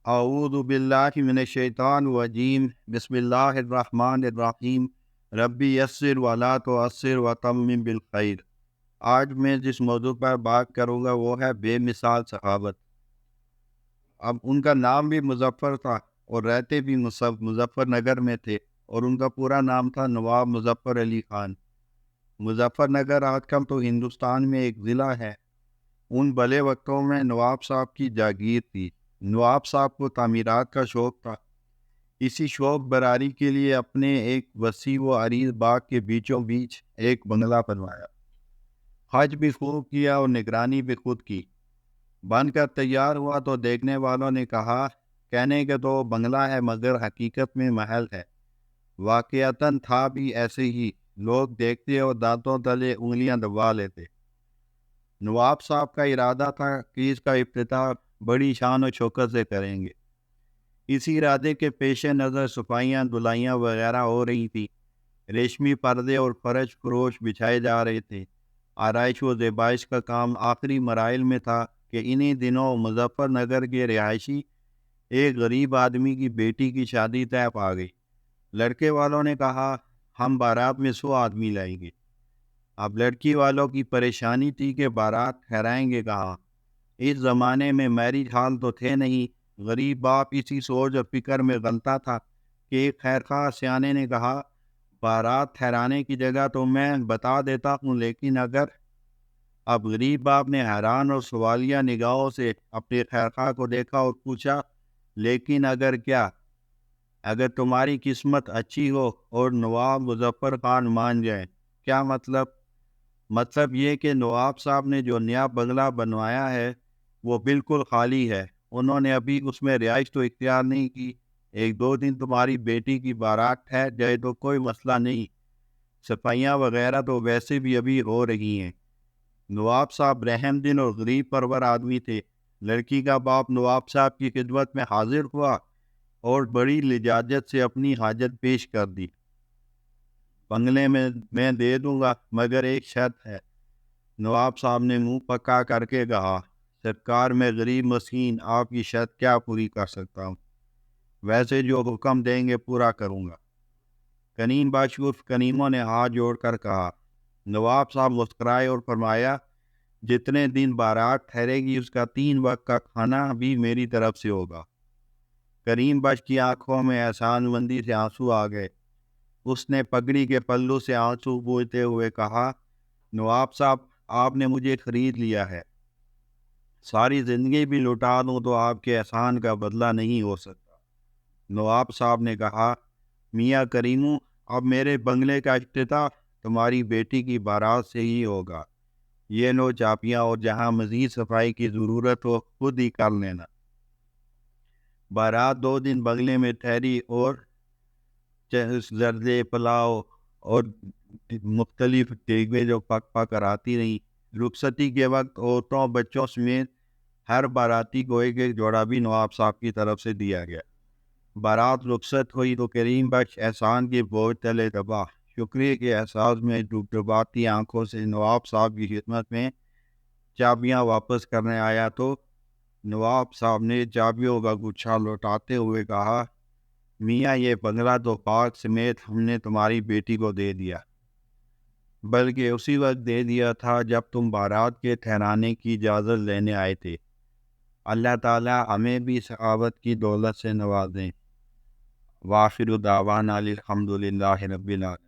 اعوذ باللہ من الشیطان الرجیم بسم اللہ الرحمن الرحیم ربی یسر ولا تعسر وتمم بالخیر۔ آج میں جس موضوع پر بات کروں گا وہ ہے بے مثال صحابت۔ اب ان کا نام بھی مظفر تھا اور رہتے بھی مظفر نگر میں تھے، اور ان کا پورا نام تھا نواب مظفر علی خان۔ مظفر نگر آج کل تو ہندوستان میں ایک ضلع ہے۔ ان بھلے وقتوں میں نواب صاحب کی جاگیر تھی۔ نواب صاحب کو تعمیرات کا شوق تھا۔ اسی شوق براری کے لیے اپنے ایک وسیع و عریض باغ کے بیچوں بیچ ایک بنگلہ بنوایا۔ حج بھی خوب کیا اور نگرانی بھی خود کی۔ بن کر تیار ہوا تو دیکھنے والوں نے کہا، کہنے کہ تو بنگلہ ہے مگر حقیقت میں محل ہے۔ واقعتاً تھا بھی ایسے ہی، لوگ دیکھتے اور دانتوں تلے انگلیاں دبا لیتے۔ نواب صاحب کا ارادہ تھا کہ اس کا افتتاح بڑی شان و شوکت سے کریں گے۔ اسی ارادے کے پیش نظر صفائیاں دلائیاں وغیرہ ہو رہی تھی، ریشمی پردے اور فرش فروش بچھائے جا رہے تھے۔ آرائش و زیبائش کا کام آخری مراحل میں تھا کہ انہی دنوں مظفر نگر کے رہائشی ایک غریب آدمی کی بیٹی کی شادی طے پا گئی۔ لڑکے والوں نے کہا، ہم بارات میں 100 آدمی لائیں گے۔ اب لڑکی والوں کی پریشانی تھی کہ بارات ٹھہرائیں گے کہاں۔ اس زمانے میں میرج ہال تو تھے نہیں۔ غریب باپ اسی سوچ اور فکر میں غلطہ تھا کہ ایک خیرخواہ سیانے نے کہا، بارات ٹھہرانے کی جگہ تو میں بتا دیتا ہوں، لیکن اگر… اب غریب باپ نے حیران اور سوالیہ نگاہوں سے اپنے خیرخواہ کو دیکھا اور پوچھا، لیکن اگر کیا؟ اگر تمہاری قسمت اچھی ہو اور نواب مظفر خان مان جائیں۔ کیا مطلب؟ مطلب یہ کہ نواب صاحب نے جو نیا بنگلہ بنوایا ہے وہ بالکل خالی ہے۔ انہوں نے ابھی اس میں رہائش تو اختیار نہیں کی۔ 1-2 دن تمہاری بیٹی کی بارات ٹھہر جائے تو کوئی مسئلہ نہیں۔ صفائیاں وغیرہ تو ویسے بھی ابھی ہو رہی ہیں۔ نواب صاحب رحم دل اور غریب پرور آدمی تھے۔ لڑکی کا باپ نواب صاحب کی خدمت میں حاضر ہوا اور بڑی لجاجت سے اپنی حاجت پیش کر دی۔ بنگلے میں دے دوں گا مگر ایک شرط ہے۔ نواب صاحب نے منہ پکا کر کے کہا، سرکار میں غریب مسکین آپ کی شرط کیا پوری کر سکتا ہوں؟ ویسے جو حکم دیں گے پورا کروں گا۔ کنیم باشکوف کنیموں نے ہاتھ جوڑ کر کہا۔ نواب صاحب مسکرائے اور فرمایا، جتنے دن بارات ٹھہرے گی اس کا 3 وقت کا کھانا بھی میری طرف سے ہوگا۔ کریم بخش کی آنکھوں میں احسان مندی سے آنسو آ گئے۔ اس نے پگڑی کے پلو سے آنسو پوچھتے ہوئے کہا، نواب صاحب آپ نے مجھے خرید لیا ہے۔ ساری زندگی بھی لٹا دوں تو آپ کے احسان کا بدلہ نہیں ہو سکتا۔ نواب صاحب نے کہا، میاں کریمو، اب میرے بنگلے کا افتتاح تمہاری بیٹی کی بارات سے ہی ہوگا۔ یہ لو چابیاں اور جہاں مزید صفائی کی ضرورت ہو خود ہی کر لینا۔ بارات 2 دن بنگلے میں ٹھہری اور زردے پلاؤ اور مختلف دیگیں جو پک پک کر آتی رہیں۔ رخصتی کے وقت عورتوں بچوں سمیت ہر باراتی کو ایک ایک جوڑا بھی نواب صاحب کی طرف سے دیا گیا۔ بارات رخصت ہوئی تو کریم بخش احسان کے بوجھ تلے دبا۔ شکریہ کے احساس میں ڈبڈباتی آنکھوں سے نواب صاحب کی خدمت میں چابیاں واپس کرنے آیا تو نواب صاحب نے چابیوں کا گچھا لوٹاتے ہوئے کہا، میاں یہ بنگلہ تو باغ سمیت ہم نے تمہاری بیٹی کو دے دیا، بلکہ اسی وقت دے دیا تھا جب تم بارات کے ٹھہرانے کی اجازت لینے آئے تھے۔ اللہ تعالیٰ ہمیں بھی سخاوت کی دولت سے نوازیں۔ وآخر دعوانا الحمدللہ رب العالمین۔